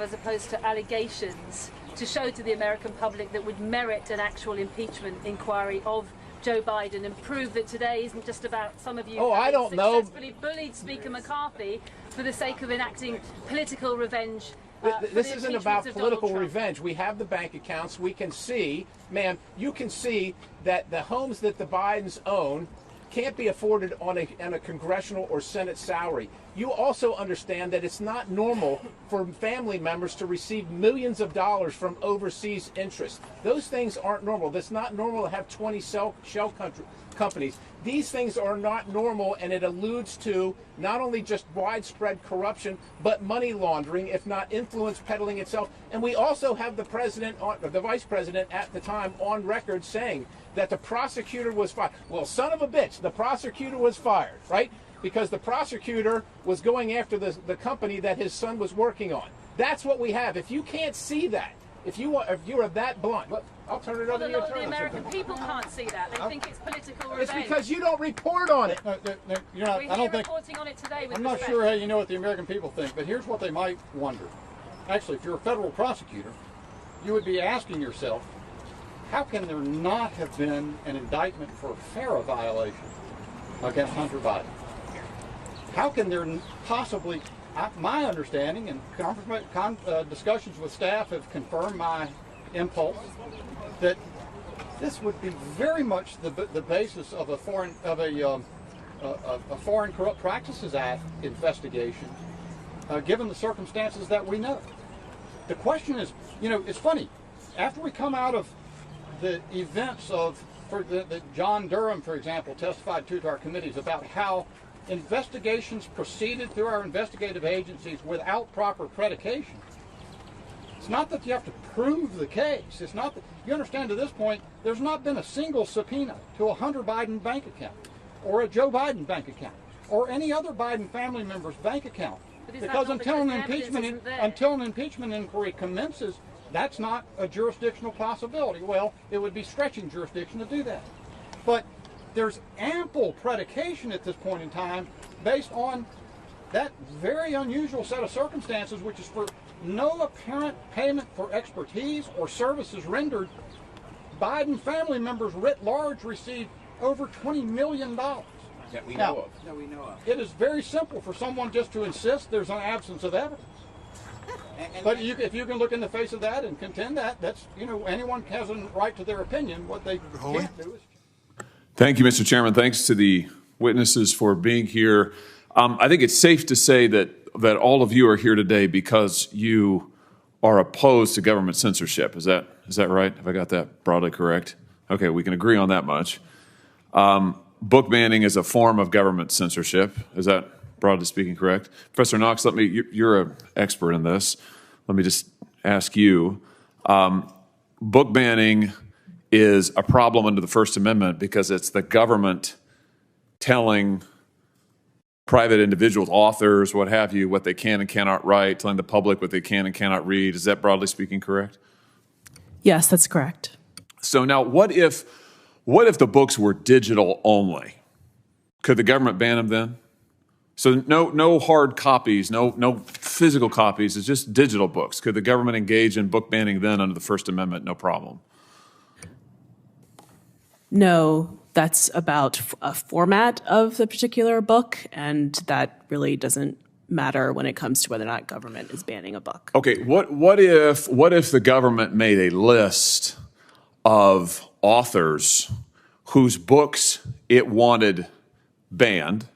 have as opposed to allegations to show to the American public that would merit an actual impeachment inquiry of Joe Biden and prove that today isn't just about some of you I don't know. successfully bullied Speaker McCarthy for the sake of enacting political revenge. This isn't about political revenge. We have the bank accounts. We can see, ma'am, you can see that the homes that the Bidens own can't be afforded on a congressional or Senate salary. You also understand that it's not normal for family members to receive millions of dollars from overseas interests. Those things aren't normal. It's not normal to have 20 shell companies. These things are not normal, and it alludes to not only just widespread corruption, but money laundering, if not influence peddling itself. And we also have the president, the vice president at the time, on record saying that the prosecutor was fired. Well, son of a bitch, the prosecutor was fired, right? Because the prosecutor was going after the company that his son was working on. That's what we have. If you can't see that, if you are that blunt, I'll turn it over to the attorney. The American people can't see that. They think it's political revenge. It's because you don't report on it. You're not, I don't think. Reporting on it today. I'm not sure how you know what the American people think, but here's what they might wonder. Actually, if you're a federal prosecutor, you would be asking yourself, how can there not have been an indictment for a FARA violation against Hunter Biden? How can there possibly, my understanding and discussions with staff have confirmed my impulse that this would be very much the basis of a Foreign Corrupt Practices Act investigation, given the circumstances that we know. The question is, it's funny, after we come out of the events of, that John Durham, for example, testified to our committees about how investigations proceeded through our investigative agencies without proper predication. It's not that you have to prove the case. It's not that, you understand, to this point, there's not been a single subpoena to a Hunter Biden bank account or a Joe Biden bank account or any other Biden family member's bank account. Because until an impeachment inquiry commences, that's not a jurisdictional possibility. Well, it would be stretching jurisdiction to do that. But there's ample predication at this point in time based on that very unusual set of circumstances, which is for no apparent payment for expertise or services rendered. Biden family members writ large received over $20 million. That we know of. That we know of. It is very simple for someone just to insist there's an absence of evidence. But if you can look in the face of that and contend that, that's, anyone has a right to their opinion. What they can't do is... Thank you, Mr. Chairman. Thanks to the witnesses for being here. I think it's safe to say that all of you are here today because you are opposed to government censorship. Is that right? Have I got that broadly correct? Okay, we can agree on that much. Book banning is a form of government censorship. Is that, broadly speaking, correct? Professor Knox, you're an expert in this. Let me just ask you. Book banning is a problem under the First Amendment because it's the government telling private individuals, authors, what have you, what they can and cannot write, telling the public what they can and cannot read. Is that, broadly speaking, correct? Yes, that's correct. So now what if the books were digital only? Could the government ban them then? So no hard copies, no physical copies, it's just digital books. Could the government engage in book banning then under the First Amendment? No problem. No, that's about a format of the particular book, and that really doesn't matter when it comes to whether or not government is banning a book. Okay, what if the government made a list of authors whose books it wanted banned,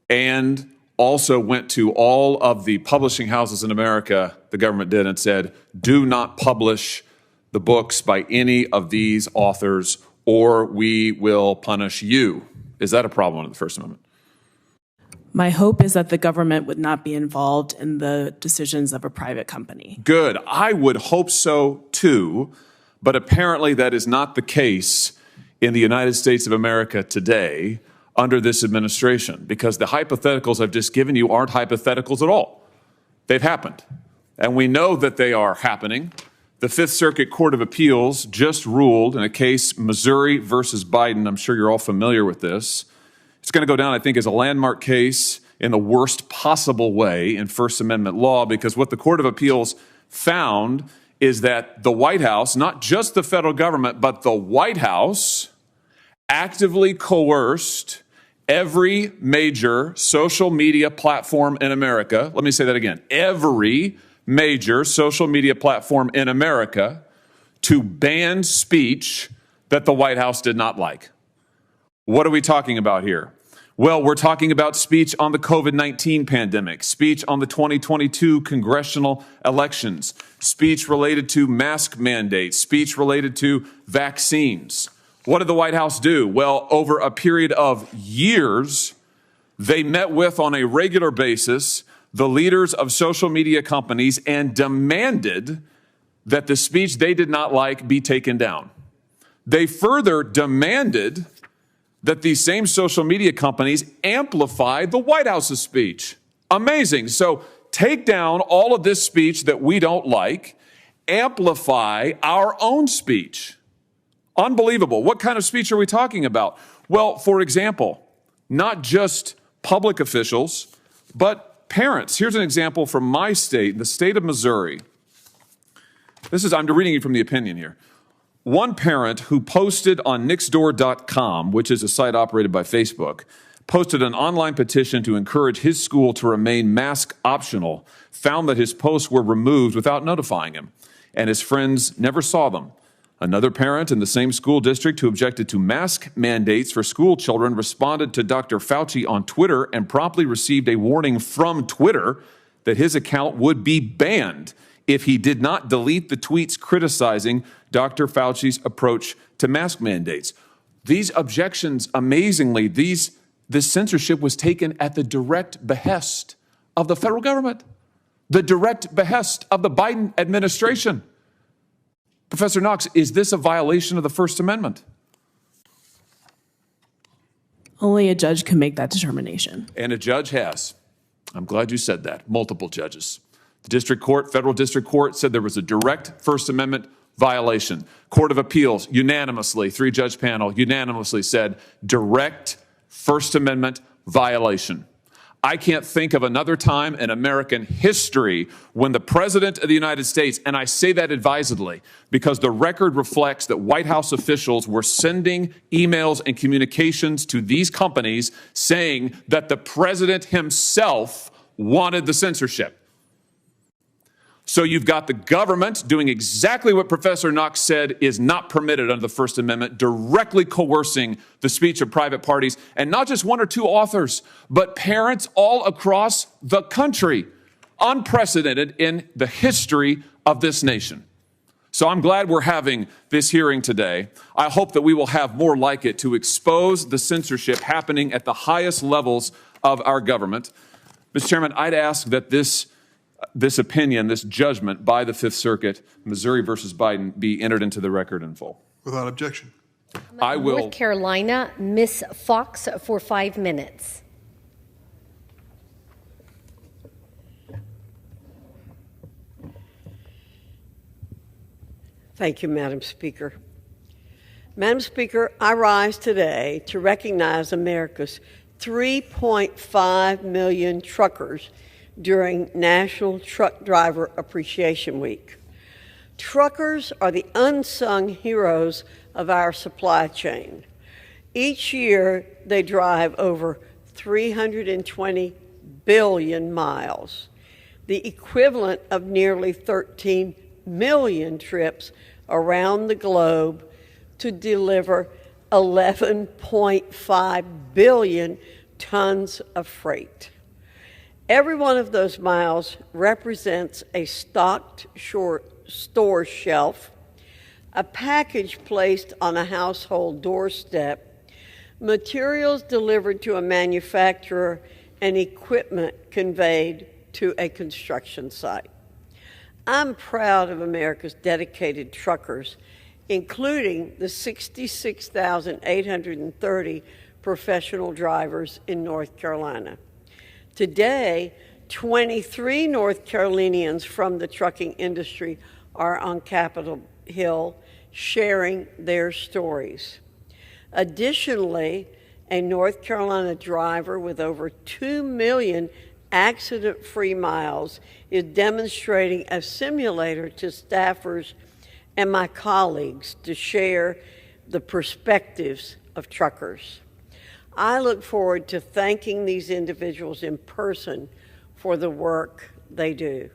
and also went to all of the publishing houses in America, the government did, and said, do not publish the books by any of these authors or we will punish you? Is that a problem under the First Amendment? My hope is that the government would not be involved in the decisions of a private company. Good. I would hope so too, but apparently that is not the case in the United States of America today under this administration, because the hypotheticals I've just given you aren't hypotheticals at all. They've happened, and we know that they are happening. The Fifth Circuit Court of Appeals just ruled in a case, Missouri versus Biden. I'm sure you're all familiar with this. It's going to go down, I think, as a landmark case in the worst possible way in First Amendment law, because what the Court of Appeals found is that the White House, not just the federal government, but the White House, actively coerced every major social media platform in America. Let me say that again. Every major social media platform in America to ban speech that the White House did not like. What are we talking about here? Well, we're talking about speech on the COVID-19 pandemic, speech on the 2022 congressional elections, speech related to mask mandates, speech related to vaccines. What did the White House do? Well, over a period of years, they met with, on a regular basis, the leaders of social media companies and demanded that the speech they did not like be taken down. They further demanded that these same social media companies amplify the White House's speech. Amazing. So take down all of this speech that we don't like, amplify our own speech. Unbelievable. What kind of speech are we talking about? Well, for example, not just public officials, but parents. Here's an example from my state, the state of Missouri. I'm reading you from the opinion here. One parent who posted on Nixdoor.com, which is a site operated by Facebook, posted an online petition to encourage his school to remain mask optional, found that his posts were removed without notifying him, and his friends never saw them. Another parent in the same school district who objected to mask mandates for school children responded to Dr. Fauci on Twitter and promptly received a warning from Twitter that his account would be banned if he did not delete the tweets criticizing Dr. Fauci's approach to mask mandates. These objections, amazingly, this censorship was taken at the direct behest of the federal government, the direct behest of the Biden administration. Professor Knox, is this a violation of the First Amendment? Only a judge can make that determination. And a judge has. I'm glad you said that. Multiple judges. The district court, federal district court, said there was a direct First Amendment violation. Court of Appeals unanimously, 3-judge panel unanimously said direct First Amendment violation. I can't think of another time in American history when the President of the United States, and I say that advisedly because the record reflects that White House officials were sending emails and communications to these companies saying that the President himself wanted the censorship. So you've got the government doing exactly what Professor Knox said is not permitted under the First Amendment, directly coercing the speech of private parties, and not just one or two authors, but parents all across the country. Unprecedented in the history of this nation. So I'm glad we're having this hearing today. I hope that we will have more like it to expose the censorship happening at the highest levels of our government. Mr. Chairman, I'd ask that this opinion, this judgment by the Fifth Circuit, Missouri versus Biden, be entered into the record in full. Without objection. I will. North Carolina, Ms. Fox for 5 minutes. Thank you, Madam Speaker. Madam Speaker, I rise today to recognize America's 3.5 million truckers during National Truck Driver Appreciation Week. Truckers are the unsung heroes of our supply chain. Each year, they drive over 320 billion miles, the equivalent of nearly 13 million trips around the globe to deliver 11.5 billion tons of freight. Every one of those miles represents a stocked store shelf, a package placed on a household doorstep, materials delivered to a manufacturer, and equipment conveyed to a construction site. I'm proud of America's dedicated truckers, including the 66,830 professional drivers in North Carolina. Today, 23 North Carolinians from the trucking industry are on Capitol Hill sharing their stories. Additionally, a North Carolina driver with over 2 million accident-free miles, is demonstrating a simulator to staffers and my colleagues to share the perspectives of truckers. I look forward to thanking these individuals in person for the work they do.